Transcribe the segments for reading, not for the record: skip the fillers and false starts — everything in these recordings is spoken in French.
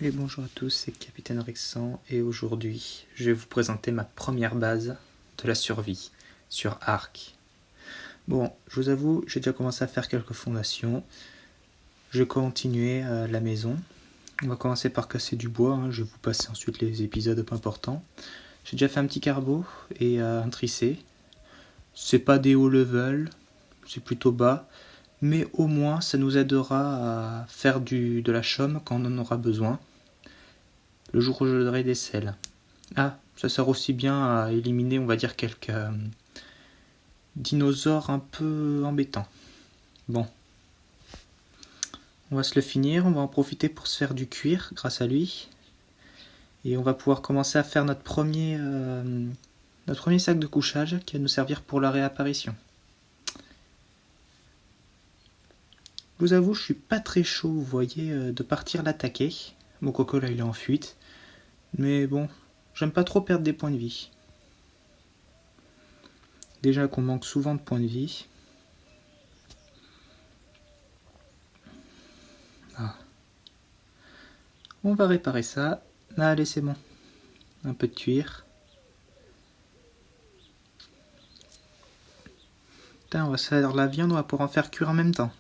Et bonjour à tous, c'est Capitaine Rexan et aujourd'hui je vais vous présenter ma première base de la survie sur Ark. Bon, je vous avoue, j'ai déjà commencé à faire quelques fondations. Je vais continuer la maison. On va commencer par casser du bois, je vais vous passer ensuite les épisodes peu importants. J'ai déjà fait un petit carbo et un tricé. C'est pas des hauts level, c'est plutôt bas, mais au moins ça nous aidera à faire de la chaume quand on en aura besoin. Le jour où je donnerai des selles. Ah, ça sert aussi bien à éliminer, on va dire, quelques dinosaures un peu embêtants. Bon. On va se le finir, on va en profiter pour se faire du cuir grâce à lui. Et on va pouvoir commencer à faire notre premier sac de couchage qui va nous servir pour la réapparition. Je vous avoue, je suis pas très chaud, vous voyez, de partir l'attaquer. Mon coco là, il est en fuite. Mais bon, j'aime pas trop perdre des points de vie. Déjà qu'on manque souvent de points de vie. Ah. On va réparer ça. Allez, c'est bon. Un peu de cuir. Putain, on va se faire la viande, on va pouvoir en faire cuire en même temps.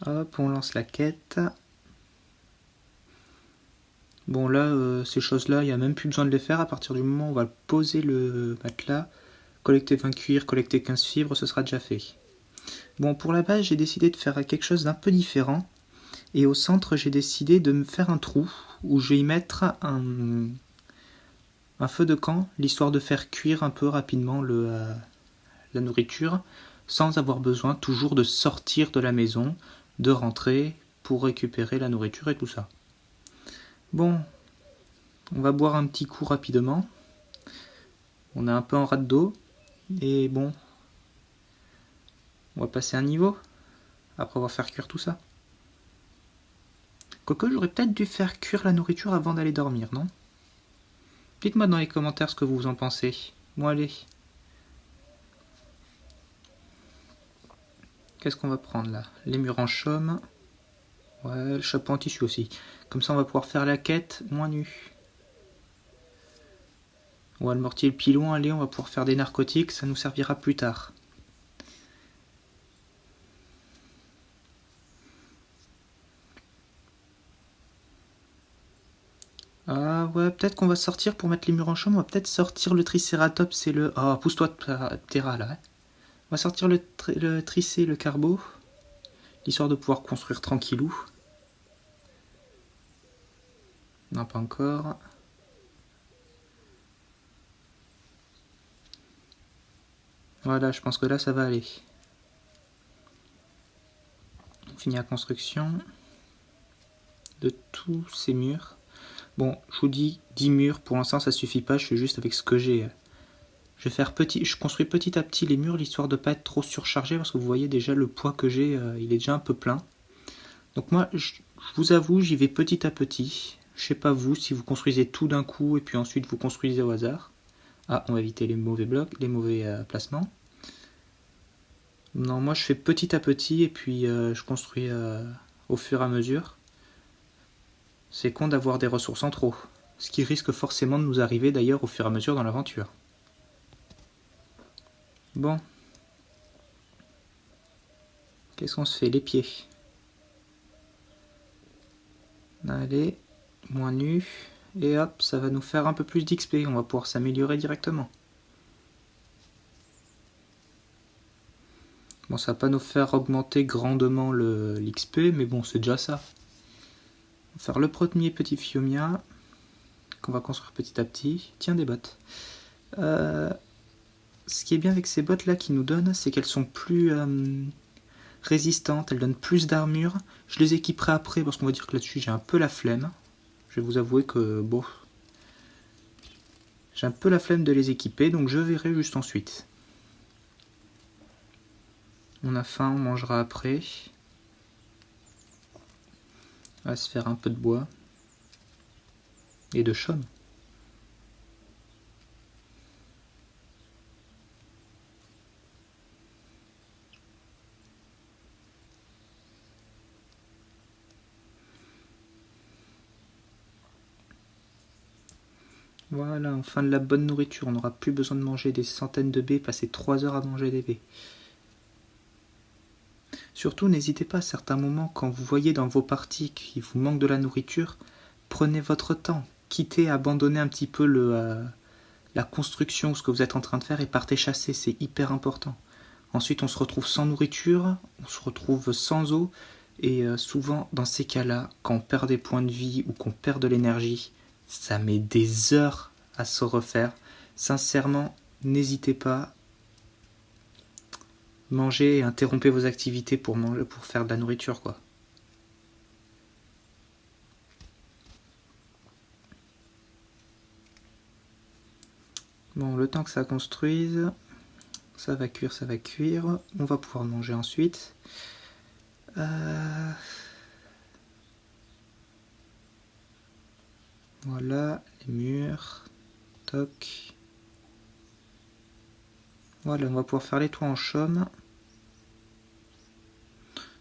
Hop, on lance la quête. Bon là, ces choses-là, il n'y a même plus besoin de les faire. À partir du moment où on va poser le matelas, collecter 20 cuirs, collecter 15 fibres, ce sera déjà fait. Bon, pour la base, j'ai décidé de faire quelque chose d'un peu différent. Et au centre, j'ai décidé de me faire un trou où je vais y mettre un feu de camp, l'histoire de faire cuire un peu rapidement la nourriture, sans avoir besoin toujours de sortir de la maison, de rentrer pour récupérer la nourriture et tout ça. Bon, on va boire un petit coup rapidement. On est un peu en rate d'eau. Et bon, on va passer un niveau après avoir fait cuire tout ça. Quoique j'aurais peut-être dû faire cuire la nourriture avant d'aller dormir, non? Dites-moi dans les commentaires ce que vous en pensez. Bon allez. Qu'est-ce qu'on va prendre là? Les murs en chaume. Ouais, le chapeau en tissu aussi. Comme ça on va pouvoir faire la quête moins nu. Ouais, le mortier et le pilon, allez, on va pouvoir faire des narcotiques, ça nous servira plus tard. Ah ouais, peut-être qu'on va sortir pour mettre les murs en chaume, on va peut-être sortir le tricératops et le... Oh, pousse-toi Terra là. On va sortir le tricé et le carbo, l'histoire de pouvoir construire tranquillou. Non, pas encore. Voilà, je pense que là, ça va aller. On finit la construction de tous ces murs. Bon, je vous dis 10 murs, pour l'instant, ça suffit pas, je suis juste avec ce que j'ai. Je construis petit à petit les murs, l'histoire de pas être trop surchargé, parce que vous voyez déjà le poids que j'ai, il est déjà un peu plein. Donc moi, je vous avoue, j'y vais petit à petit. Je sais pas vous, si vous construisez tout d'un coup et puis ensuite vous construisez au hasard. Ah, on va éviter les mauvais blocs, les mauvais placements. Non, moi je fais petit à petit et puis je construis au fur et à mesure. C'est con d'avoir des ressources en trop. Ce qui risque forcément de nous arriver d'ailleurs au fur et à mesure dans l'aventure. Bon. Qu'est-ce qu'on se fait? Les pieds. Allez, moins nu. Et hop, ça va nous faire un peu plus d'XP. On va pouvoir s'améliorer directement. Bon, ça va pas nous faire augmenter grandement l'XP, mais bon, c'est déjà ça. On va faire le premier petit Fiomia, qu'on va construire petit à petit. Tiens, des bottes. Ce qui est bien avec ces bottes là qui nous donnent, c'est qu'elles sont plus résistantes, elles donnent plus d'armure. Je les équiperai après parce qu'on va dire que là-dessus j'ai un peu la flemme. Je vais vous avouer que bon, j'ai un peu la flemme de les équiper, donc je verrai juste ensuite. On a faim, on mangera après. On va se faire un peu de bois et de chaume. Voilà, enfin de la bonne nourriture. On n'aura plus besoin de manger des centaines de baies, passer 3 heures à manger des baies. Surtout, n'hésitez pas à certains moments, quand vous voyez dans vos parties qu'il vous manque de la nourriture, prenez votre temps. Quittez, abandonnez un petit peu la construction, ce que vous êtes en train de faire, et partez chasser, c'est hyper important. Ensuite, on se retrouve sans nourriture, on se retrouve sans eau, et souvent, dans ces cas-là, quand on perd des points de vie ou qu'on perd de l'énergie, ça met des heures à se refaire. Sincèrement, n'hésitez pas. Mangez et interrompez vos activités pour faire de la nourriture, quoi. Bon, le temps que ça construise, ça va cuire, ça va cuire. On va pouvoir manger ensuite. Voilà, les murs. Toc. Voilà, on va pouvoir faire les toits en chaume.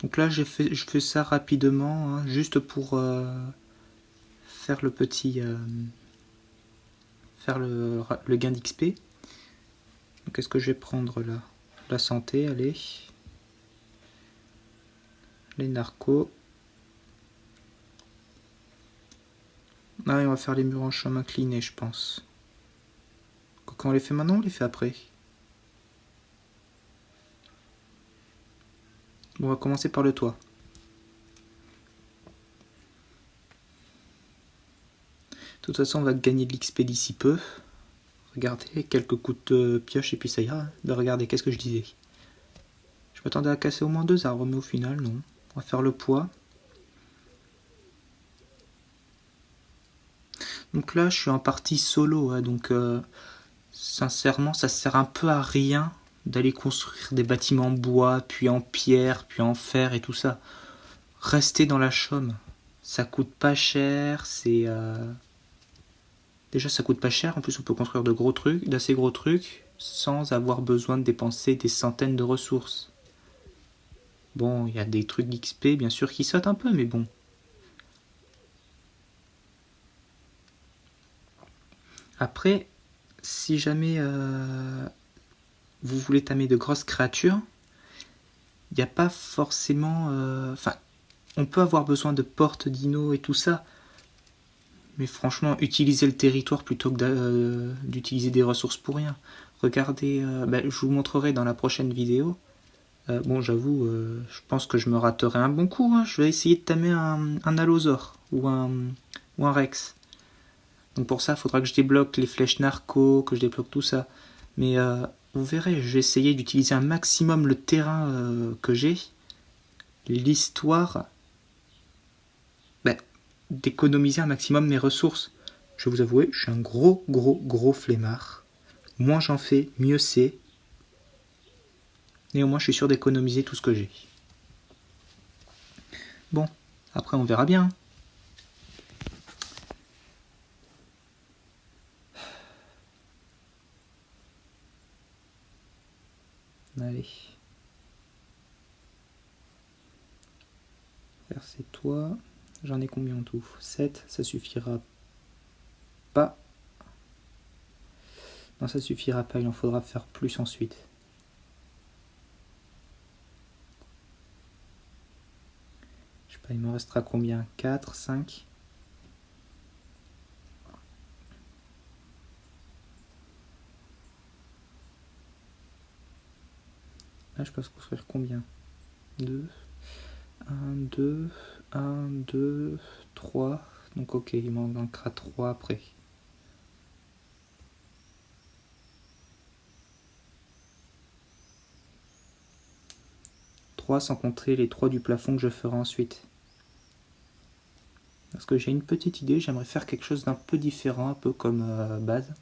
Donc là, je fais ça rapidement, hein, juste pour faire le petit... faire le gain d'XP. Donc qu'est-ce que je vais prendre là? La santé, allez. Les narcos. Ah, et on va faire les murs en chaume inclinés, je pense. Quand on les fait maintenant, on les fait après. Bon, on va commencer par le toit. De toute façon, on va gagner de l'XP d'ici peu. Regardez, quelques coups de pioche et puis ça ira. Ben, regardez, qu'est-ce que je disais? Je m'attendais à casser au moins 2 arbres, mais au final, non. On va faire le poids. Donc là, je suis en partie solo, hein, donc sincèrement, ça sert un peu à rien d'aller construire des bâtiments en bois, puis en pierre, puis en fer et tout ça. Restez dans la chaume. Ça coûte pas cher, c'est... Déjà, ça coûte pas cher, en plus on peut construire de gros trucs, d'assez gros trucs, sans avoir besoin de dépenser des centaines de ressources. Bon, il y a des trucs d'XP, bien sûr, qui sautent un peu, mais bon. Après, si jamais vous voulez tamer de grosses créatures, il n'y a pas forcément... Enfin, on peut avoir besoin de portes dino et tout ça, mais franchement, utilisez le territoire plutôt que d'utiliser des ressources pour rien. Regardez, je vous montrerai dans la prochaine vidéo. Bon, j'avoue, je pense que je me raterai un bon coup, hein. Je vais essayer de tamer un allosaure ou un rex. Donc pour ça, il faudra que je débloque les flèches narco, que je débloque tout ça. Mais vous verrez, je vais essayer d'utiliser un maximum le terrain que j'ai. L'histoire d'économiser un maximum mes ressources. Je vais vous avouer, je suis un gros flemmard. Moins j'en fais, mieux c'est. Néanmoins, je suis sûr d'économiser tout ce que j'ai. Bon, après on verra bien. Allez. C'est toi. J'en ai combien en tout? 7, ça suffira pas. Non, ça suffira pas, il en faudra faire plus ensuite. Je sais pas, il me restera combien? 4, 5? Là, je peux construire combien? 2. 1, 2, 1, 2, 3. Donc ok, il m'en manquera 3 après. Sans compter les 3 du plafond que je ferai ensuite. Parce que j'ai une petite idée, j'aimerais faire quelque chose d'un peu différent, un peu comme base.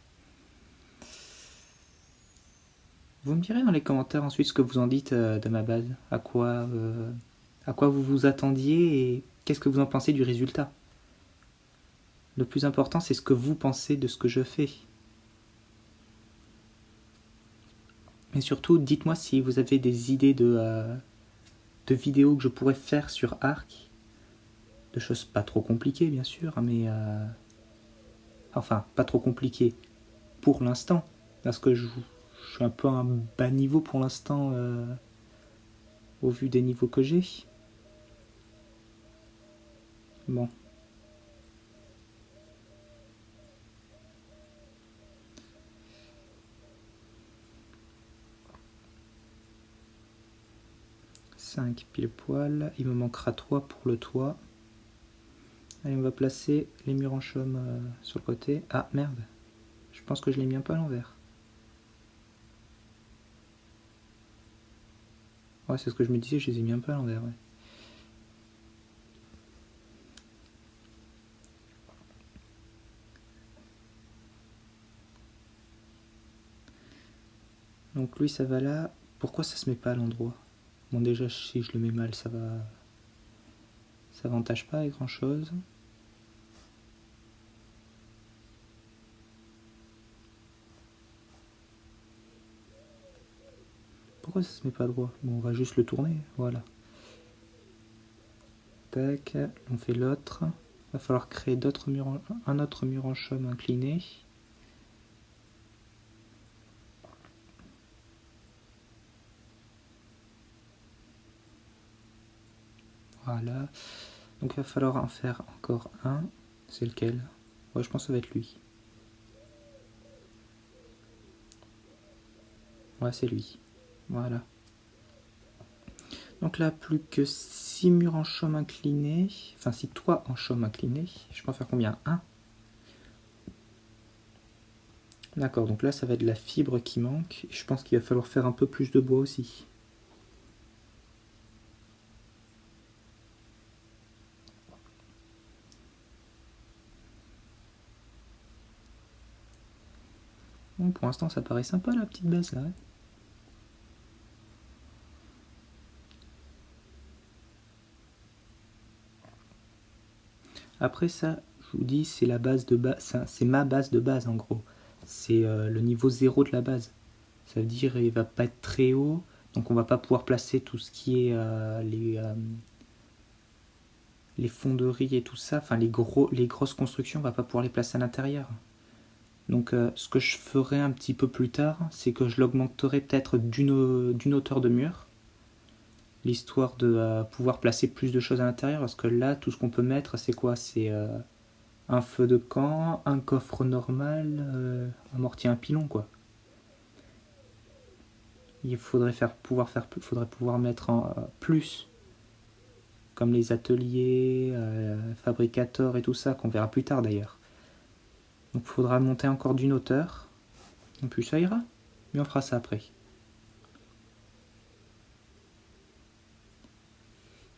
Vous me direz dans les commentaires ensuite ce que vous en dites de ma base, à quoi vous vous attendiez et qu'est-ce que vous en pensez du résultat. Le plus important, c'est ce que vous pensez de ce que je fais. Et surtout, dites-moi si vous avez des idées de vidéos que je pourrais faire sur Ark. De choses pas trop compliquées, bien sûr, mais Enfin, pas trop compliqué pour l'instant, parce que je suis un peu à un bas niveau pour l'instant au vu des niveaux que j'ai. Bon. Pile poil, il me manquera 3 pour le toit. Allez, on va placer les murs en chaume sur le côté. Ah merde, je pense que je l'ai mis un peu à l'envers. Ouais, c'est ce que je me disais, je les ai mis un peu à l'envers. Ouais. Donc lui, ça va là. Pourquoi ça se met pas à l'endroit? Bon, déjà, si je le mets mal, ça avantage pas avec grand chose. Pourquoi ça se met pas droit? Bon, on va juste le tourner, voilà. Tac, on fait l'autre. Va falloir créer un autre mur en chaume incliné. Voilà. Donc il va falloir en faire encore un. C'est lequel? Ouais, je pense que ça va être lui. Ouais, c'est lui. Voilà. Donc là, plus que 6 murs en chaume inclinés. Enfin, 6 toits en chaume inclinés. Je peux en faire combien? 1. D'accord, donc là, ça va être de la fibre qui manque. Je pense qu'il va falloir faire un peu plus de bois aussi. Bon, pour l'instant, ça paraît sympa, la petite base, là. Après ça, je vous dis, c'est la base de base, c'est ma base de base en gros. C'est le niveau 0 de la base. Ça veut dire il va pas être très haut, donc on va pas pouvoir placer tout ce qui est les fonderies et tout ça, enfin les grosses constructions, on va pas pouvoir les placer à l'intérieur. Donc ce que je ferai un petit peu plus tard, c'est que je l'augmenterai peut-être d'une hauteur de mur, l'histoire de pouvoir placer plus de choses à l'intérieur, parce que là, tout ce qu'on peut mettre, c'est quoi? C'est un feu de camp, un coffre normal, un mortier, un pilon, quoi. Il faudrait pouvoir mettre en plus, comme les ateliers, fabricateurs et tout ça, qu'on verra plus tard d'ailleurs. Donc il faudra monter encore d'une hauteur. En plus ça ira, mais on fera ça après.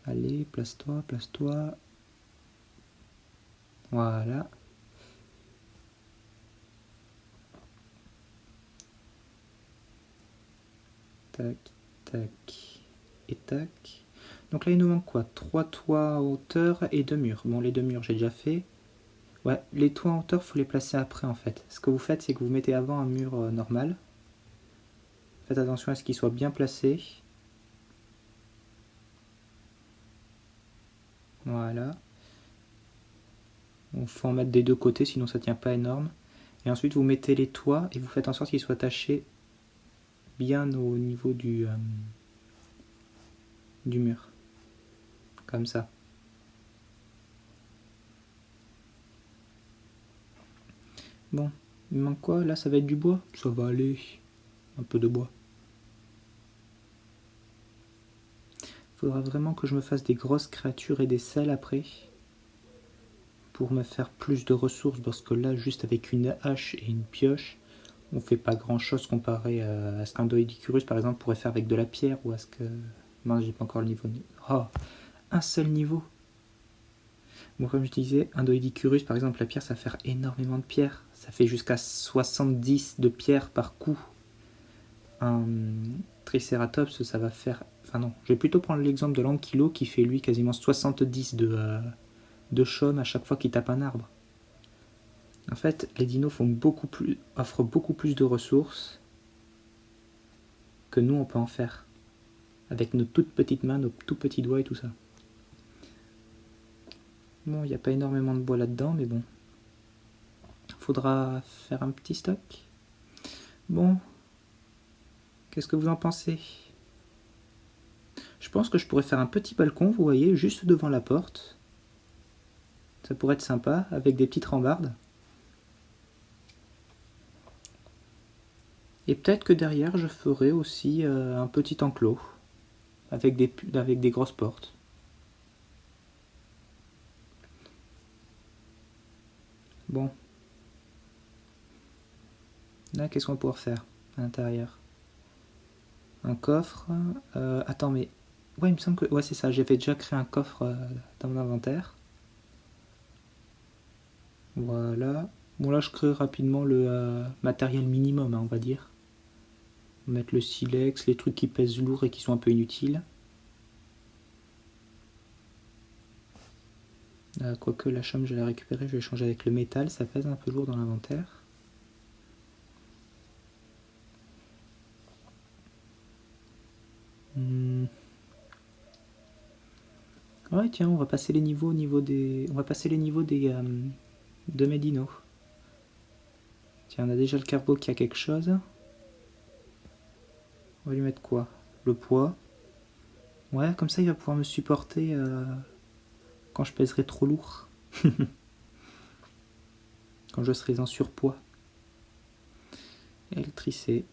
Allez, place-toi, place-toi. Voilà. Tac, tac et tac. Donc là il nous manque quoi? 3 toits en hauteur et 2 murs. Bon, les 2 murs j'ai déjà fait. Ouais, les toits en hauteur, faut les placer après en fait. Ce que vous faites, c'est que vous mettez avant un mur normal. Faites attention à ce qu'il soit bien placé. Voilà. Il faut en mettre des deux côtés, sinon ça tient pas énorme. Et ensuite, vous mettez les toits et vous faites en sorte qu'ils soient attachés bien au niveau du mur. Comme ça. Bon, il manque quoi? Là, ça va être du bois? Ça va aller. Un peu de bois. Faudra vraiment que je me fasse des grosses créatures et des selles après. Pour me faire plus de ressources. Parce que là, juste avec une hache et une pioche, on fait pas grand chose comparé à ce qu'un Doedicurus par exemple pourrait faire avec de la pierre. Ou à ce que... Non, j'ai pas encore le niveau. Oh, un seul niveau. Bon, comme je disais, un Doedicurus par exemple, la pierre ça va faire énormément de pierres. Ça fait jusqu'à 70 de pierres par coup. Un Triceratops, ça va faire... Enfin non, je vais plutôt prendre l'exemple de l'Ankylo qui fait lui quasiment 70 de chaume à chaque fois qu'il tape un arbre. En fait, les dinos offrent beaucoup plus de ressources que nous on peut en faire. Avec nos toutes petites mains, nos tout petits doigts et tout ça. Bon, il n'y a pas énormément de bois là-dedans, mais bon. faudra faire un petit stock. Bon, qu'est-ce que vous en pensez? Je pense que je pourrais faire un petit balcon, vous voyez, juste devant la porte. Ça pourrait être sympa, avec des petites rambardes. Et peut-être que derrière, je ferai aussi un petit enclos, avec des grosses portes. Bon. Là, qu'est-ce qu'on va pouvoir faire à l'intérieur? Un coffre. Attends, mais... Ouais, il me semble que... Ouais, c'est ça, j'avais déjà créé un coffre dans mon inventaire. Voilà. Bon, là, je crée rapidement le matériel minimum, hein, on va dire. Mettre le silex, les trucs qui pèsent lourd et qui sont un peu inutiles. Quoique la chaume, je vais la récupérer, je vais changer avec le métal, ça pèse un peu lourd dans l'inventaire. Ouais, tiens, on va passer les niveaux au niveau des... On va passer les niveaux des... de mes dinos. Tiens, on a déjà le carbo qui a quelque chose. On va lui mettre quoi? Le poids. Ouais, comme ça il va pouvoir me supporter quand je pèserai trop lourd. Quand je serai en surpoids. Électricité.